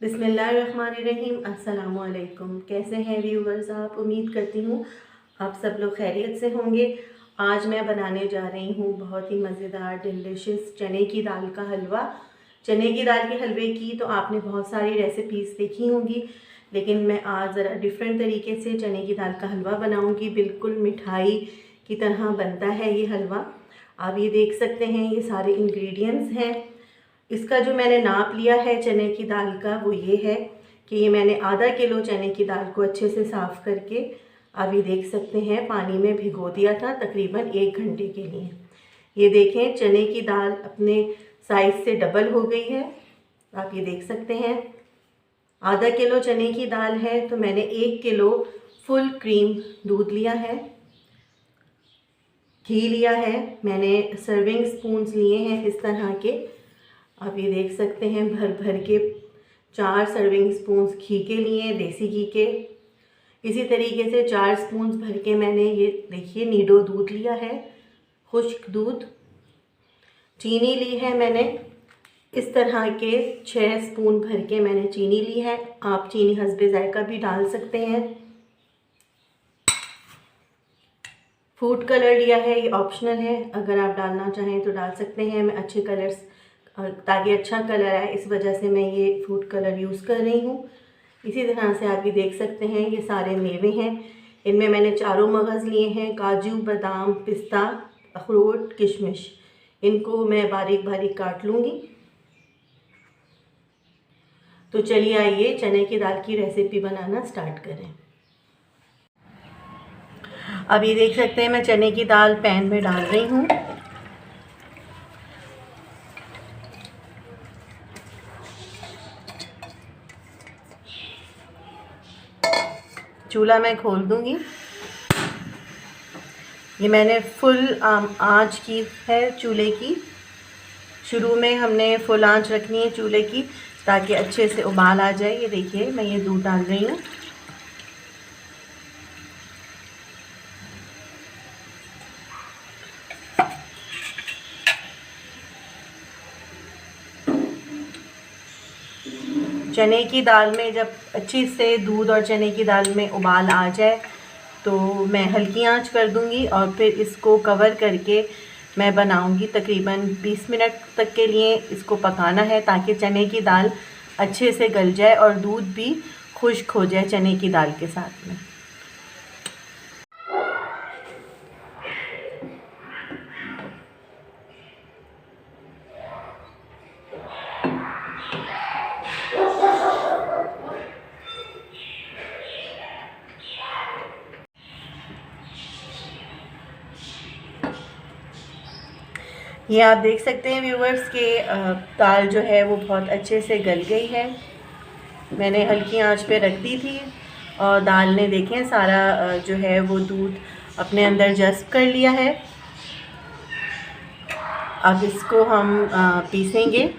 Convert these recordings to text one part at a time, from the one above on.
बिस्मिल्लाहिर्रहमानिर्रहीम। अस्सलामुअलैकुम। कैसे हैं व्यूवर्स आप? उम्मीद करती हूँ आप सब लोग खैरियत से होंगे। आज मैं बनाने जा रही हूँ बहुत ही मज़ेदार डिलीशियस चने की दाल का हलवा। चने की दाल के हलवे की तो आपने बहुत सारी रेसिपीज़ देखी होंगी, लेकिन मैं आज ज़रा डिफरेंट तरीके से चने की दाल का हलवा बनाऊँगी। बिल्कुल मिठाई की तरह बनता है ये हलवा। आप ये देख सकते हैं, ये सारे इंग्रेडिएंट्स हैं। इसका जो मैंने नाप लिया है चने की दाल का वो ये है कि ये मैंने आधा किलो चने की दाल को अच्छे से साफ़ करके आप ये देख सकते हैं पानी में भिगो दिया था तकरीबन 1 घंटे के लिए। ये देखें चने की दाल अपने साइज़ से डबल हो गई है, आप ये देख सकते हैं। आधा किलो चने की दाल है तो मैंने 1 किलो फुल क्रीम दूध लिया है, घी लिया है मैंने, सर्विंग स्पून्स लिए हैं इस तरह के, आप ये देख सकते हैं भर भर के 4 सर्विंग स्पून्स घी के लिए, देसी घी के। इसी तरीके से 4 स्पून्स भर के मैंने ये देखिए नीडो दूध लिया है, खुश्क दूध। चीनी ली है मैंने इस तरह के 6 स्पून भर के मैंने चीनी ली है। आप चीनी हस्बे जायका भी डाल सकते हैं। फूड कलर लिया है, ये ऑप्शनल है, अगर आप डालना चाहें तो डाल सकते हैं। मैं अच्छे कलर्स ताकि अच्छा कलर आए इस वजह से मैं ये फूड कलर यूज़ कर रही हूँ। इसी तरह से आप ये देख सकते हैं ये सारे मेवे हैं। इनमें मैंने चारों मगज़ लिए हैं, काजू, बादाम, पिस्ता, अखरोट, किशमिश। इनको मैं बारीक बारीक काट लूँगी। तो चलिए आइए चने की दाल की रेसिपी बनाना स्टार्ट करें। अब ये देख सकते हैं मैं चने की दाल पैन में डाल रही हूँ। चूल्हा मैं खोल दूँगी। ये मैंने फुल आंच की है चूल्हे की। शुरू में हमने फुल आंच रखनी है चूल्हे की ताकि अच्छे से उबाल आ जाए। ये देखिए मैं ये दूध डाल रही हूँ। चने की दाल में जब अच्छी से दूध और चने की दाल में उबाल आ जाए तो मैं हल्की आंच कर दूंगी और फिर इसको कवर करके मैं बनाऊंगी। तकरीबन 20 मिनट तक के लिए इसको पकाना है ताकि चने की दाल अच्छे से गल जाए और दूध भी खुश्क हो जाए चने की दाल के साथ में। ये आप देख सकते हैं व्यूवर्स के दाल जो है वो बहुत अच्छे से गल गई है। मैंने हल्की आंच पे रख दी थी और दाल ने देखें सारा जो है वो दूध अपने अंदर जज़्ब कर लिया है। अब इसको हम पीसेंगे।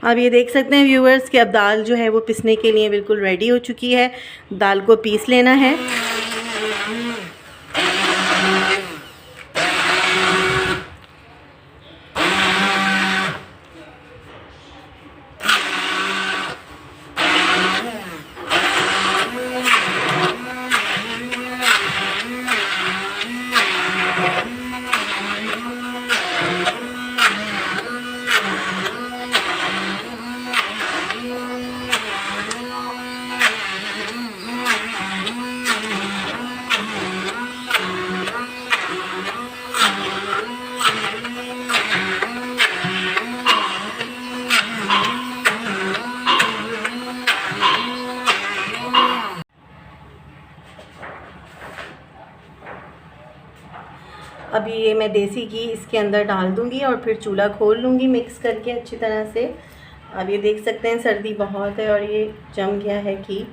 अब ये देख सकते हैं व्यूवर्स कि अब दाल जो है वो पिसने के लिए बिल्कुल रेडी हो चुकी है। दाल को पीस लेना है। अभी ये मैं देसी घी इसके अंदर डाल दूंगी और फिर चूल्हा खोल लूँगी मिक्स करके अच्छी तरह से। अब ये देख सकते हैं सर्दी बहुत है और ये जम गया है घी।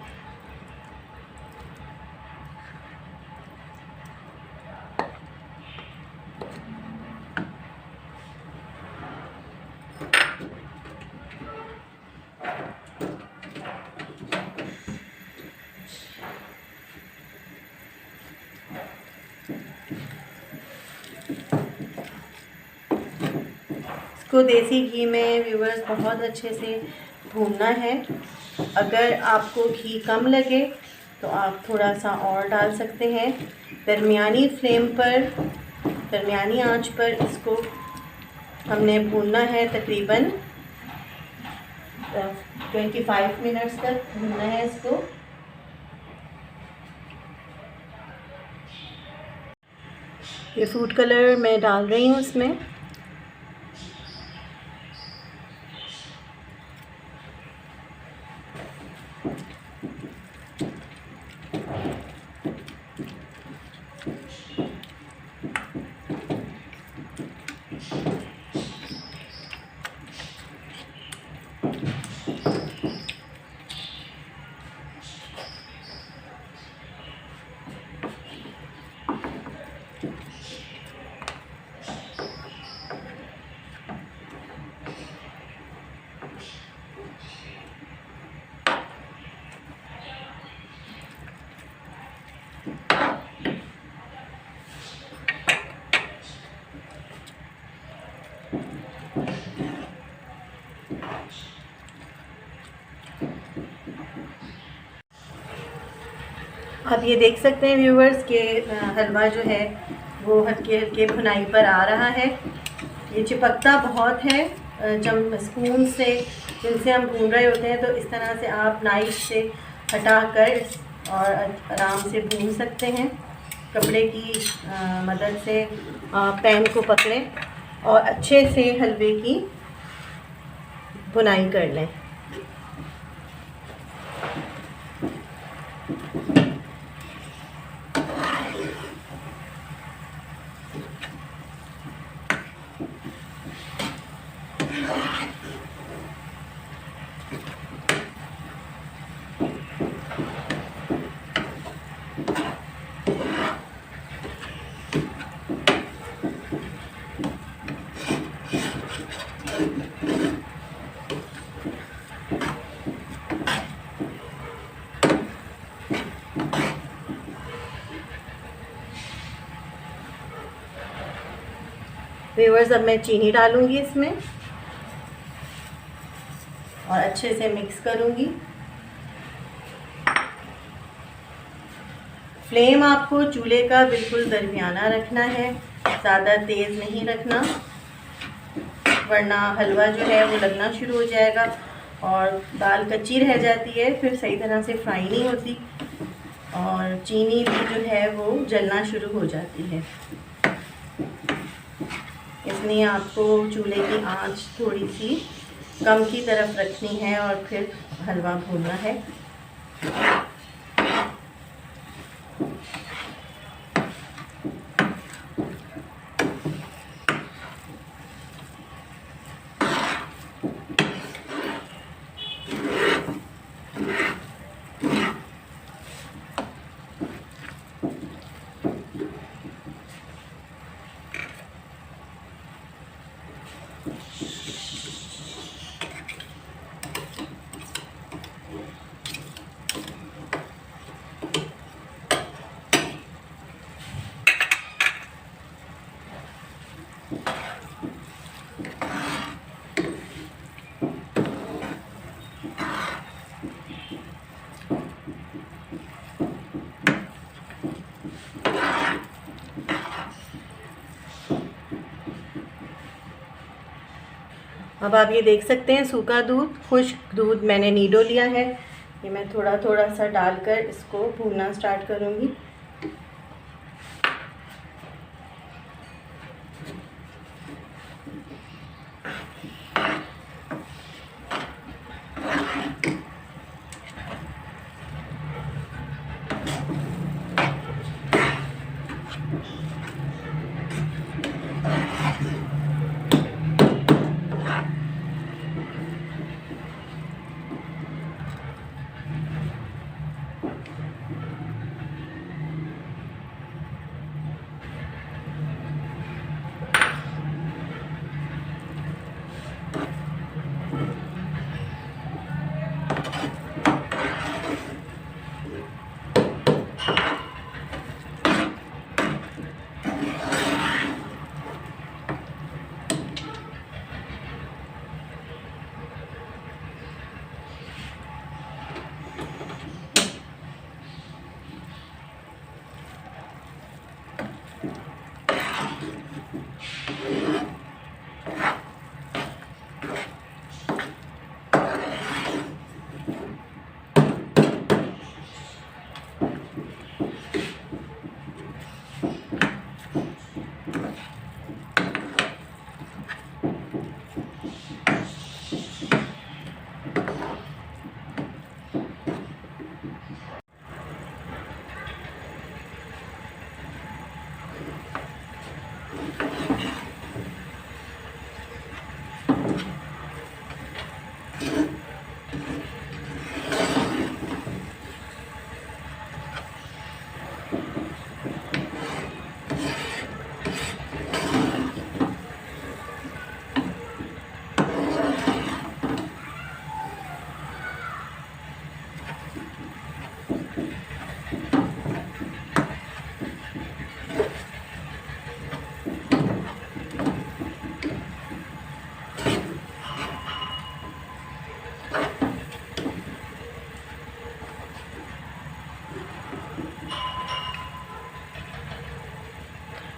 इसको देसी घी में व्यूअर्स बहुत अच्छे से भूनना है। अगर आपको घी कम लगे तो आप थोड़ा सा और डाल सकते हैं। दरमियानी फ्लेम पर, दरमियानी आंच पर इसको हमने भूनना है। तकरीबन 25 मिनट्स तक भूनना है इसको। ये फूड कलर मैं डाल रही हूँ इसमें। आप ये देख सकते हैं व्यूवर्स के हलवा जो है वो हल्के हल्के भुनाई पर आ रहा है। ये चिपकता बहुत है। जब स्पून से जिनसे हम भून रहे होते हैं तो इस तरह से आप नाइफ से हटा कर और आराम से भून सकते हैं। कपड़े की मदद से पैन को पकड़ें और अच्छे से हलवे की भुनाई कर लें। व्यूअर्स अब मैं चीनी डालूंगी इसमें और अच्छे से मिक्स करूंगी। फ्लेम आपको चूल्हे का बिल्कुल दरमियाना रखना है, ज़्यादा तेज़ नहीं रखना, वरना हलवा जो है वो लगना शुरू हो जाएगा और दाल कच्ची रह जाती है, फिर सही तरह से फ्राई नहीं होती और चीनी भी जो है वो जलना शुरू हो जाती है। इसलिए आपको चूल्हे की आंच थोड़ी सी कम की तरफ रखनी है और फिर हलवा भूनना है। अब आप ये देख सकते हैं सूखा दूध, खुश्क दूध मैंने नीडो लिया है। ये मैं थोड़ा थोड़ा सा डालकर इसको भूनना स्टार्ट करूँगी।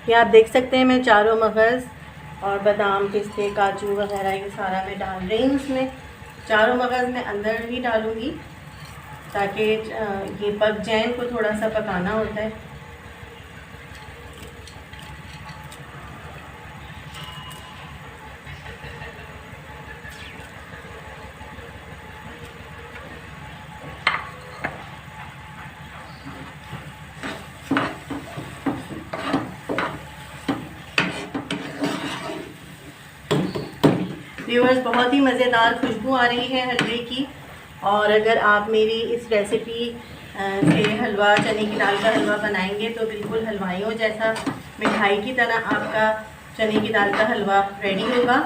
ये आप देख सकते हैं मैं चारों मगज़ और बादाम, पिस्ते, काजू वगैरह ये सारा मैं डाल रही हूँ उसमें। चारों मगज़ मैं अंदर ही डालूँगी ताकि ये पक जाए, इनको थोड़ा सा पकाना होता है। व्यूअर्स, बहुत ही मज़ेदार खुशबू आ रही है हलवे की। और अगर आप मेरी इस रेसिपी से हलवा, चने की दाल का हलवा बनाएंगे तो बिल्कुल हलवाइयों जैसा, मिठाई की तरह आपका चने की दाल का हलवा रेडी होगा।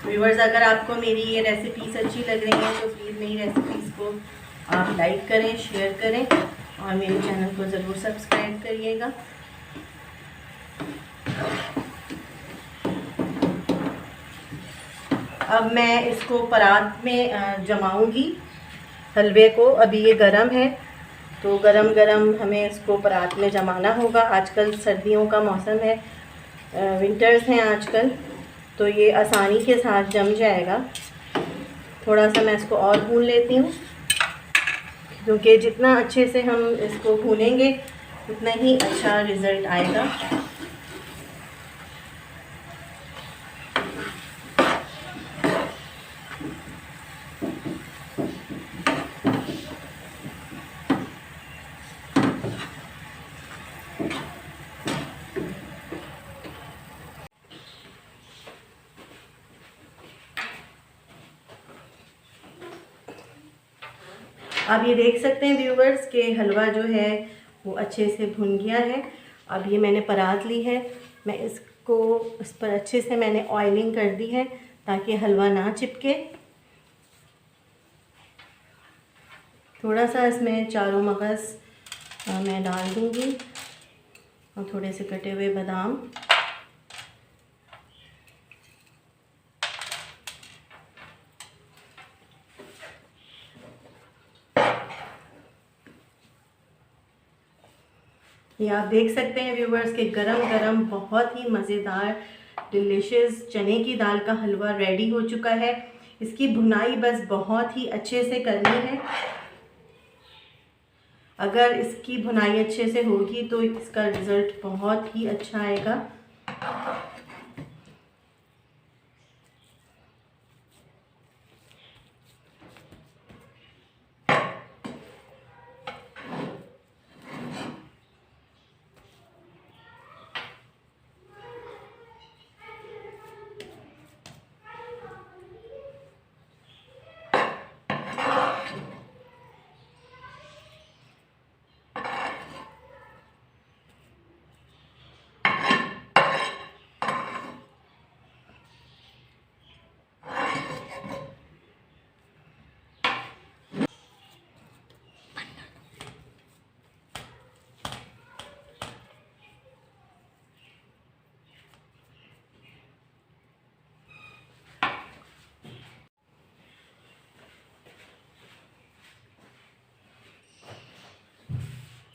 व्यूअर्स, अगर आपको मेरी ये रेसिपीज़ अच्छी लग रही हैं तो प्लीज़ मेरी रेसिपीज़ को आप लाइक करें, शेयर करें और मेरे चैनल को ज़रूर सब्सक्राइब करिएगा। अब मैं इसको परात में जमाऊंगी हलवे को। अभी ये गरम है तो गरम गरम हमें इसको परात में जमाना होगा। आजकल सर्दियों का मौसम है, विंटर्स हैं आजकल, तो ये आसानी के साथ जम जाएगा। थोड़ा सा मैं इसको और भून लेती हूँ, क्योंकि जितना अच्छे से हम इसको भूनेंगे उतना ही अच्छा रिज़ल्ट आएगा। आप ये देख सकते हैं व्यूवर्स कि हलवा जो है वो अच्छे से भुन गया है। अब ये मैंने परात ली है, मैं इसको इस पर अच्छे से मैंने ऑयलिंग कर दी है ताकि हलवा ना चिपके। थोड़ा सा इसमें चारों मगज़ मैं डाल दूँगी और थोड़े से कटे हुए बादाम। ये आप देख सकते हैं व्यूवर्स कि गरम गरम बहुत ही मज़ेदार डिलीशियस चने की दाल का हलवा रेडी हो चुका है। इसकी भुनाई बस बहुत ही अच्छे से करनी है। अगर इसकी भुनाई अच्छे से होगी तो इसका रिज़ल्ट बहुत ही अच्छा आएगा।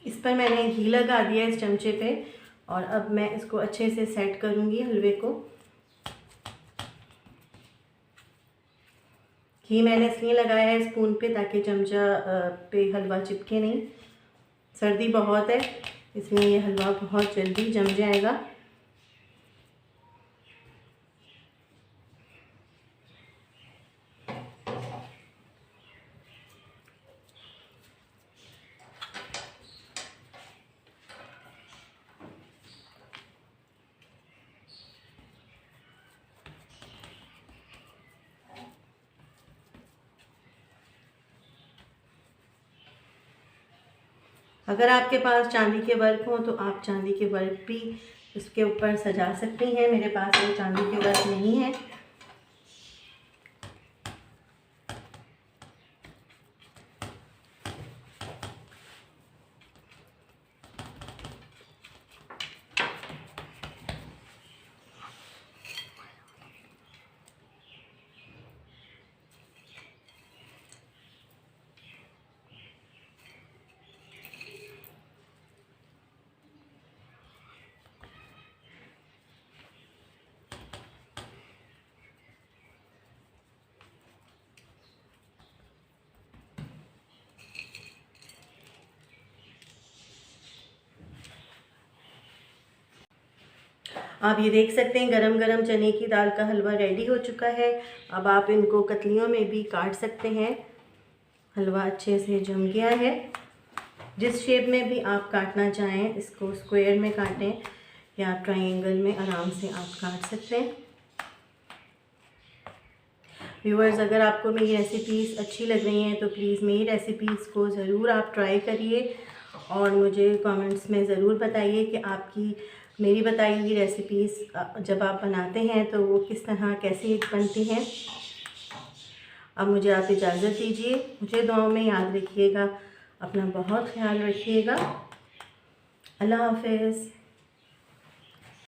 इस पर मैंने घी लगा दिया इस चमचे पे और अब मैं इसको अच्छे से सेट करूँगी हलवे को। घी मैंने इसलिए लगाया है स्पून पे ताकि चमचा पे हलवा चिपके नहीं। सर्दी बहुत है इसलिए ये हलवा बहुत जल्दी जम जाएगा। अगर आपके पास चांदी के वर्क हो तो आप चांदी के वर्क भी इसके ऊपर सजा सकती हैं। मेरे पास वो चांदी के वर्क नहीं है। आप ये देख सकते हैं गरम गरम चने की दाल का हलवा रेडी हो चुका है। अब आप इनको कतलियों में भी काट सकते हैं। हलवा अच्छे से जम गया है। जिस शेप में भी आप काटना चाहें, इसको स्क्वायर में काटें या ट्रायंगल में, आराम से आप काट सकते हैं। व्यूअर्स, अगर आपको मेरी रेसिपीज़ अच्छी लग रही हैं तो प्लीज़ मेरी रेसिपीज़ को ज़रूर आप ट्राई करिए और मुझे कमेंट्स में ज़रूर बताइए कि आपकी मेरी बताई हुई रेसिपीज़ जब आप बनाते हैं तो वो किस तरह कैसी बनती हैं। अब मुझे आप इजाज़त दीजिए। मुझे दुआओं में याद रखिएगा। अपना बहुत ख्याल रखिएगा। अल्लाह हाफ़िज़।